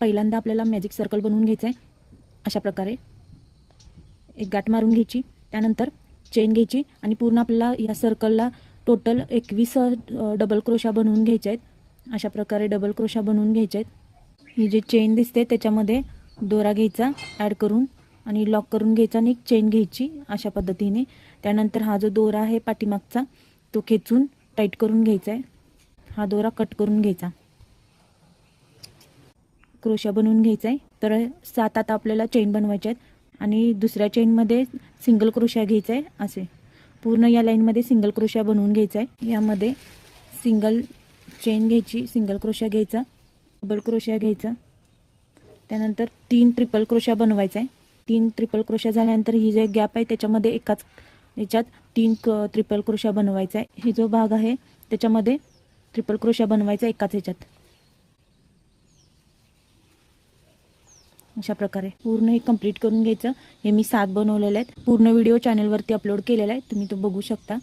पहिल्यांदा आपल्याला magic circle बनवून घ्यायचं आहे। अशा प्रकारे एक गाठ मारून घ्यायची, त्यानंतर चेन घ्यायची आणि पूर्ण आपल्याला या सर्कलला टोटल 21 डबल क्रोशा बनवून घ्यायचे आहेत। अशा प्रकारे डबल क्रोशा बनवून घ्यायचे आहेत। ही जी चेन दिसते त्याच्यामध्ये दोरा घ्यायचा ॲड करून आणि लॉक करून घ्यायचा आणि एक चेन घ्यायची अशा पद्धतीने। त्यानंतर हा जो दोरा आहे पाठीमागचा तो खेचून टाईट करून घ्यायचा आहे। हा दोरा कट करून घ्यायचा, क्रोशा बनवून घ्यायचा आहे। तर 7 आता आपल्याला चेन बनवायचे आहेत आणि दुसऱ्या चेनमध्ये सिंगल क्रोशा घ्यायचा आहे। असे पूर्ण या लाईनमध्ये सिंगल क्रोशा बनवून घ्यायचा आहे। यामध्ये सिंगल चेन घ्यायची, सिंगल क्रोशा घ्यायचा, डबल क्रोशा घ्यायचा, त्यानंतर 3 ट्रिपल क्रोशा बनवायचा आहे। 3 ट्रिपल क्रोशा झाल्यानंतर ही जे गॅप आहे त्याच्यामध्ये एकाच याच्यात 3 ट्रिपल क्रोशा बनवायचा आहे। हे जो भाग आहे त्याच्यामध्ये ट्रिपल क्रोशा बनवायचा एकाच ह्याच्यात। अशा प्रकारे पूर्ण हे कंप्लीट करून घ्यायचं। हे मी 7 बनवलेले आहेत। पूर्ण व्हिडिओ चॅनलवरती अपलोड केलेला आहे, तुम्ही तो बघू शकता।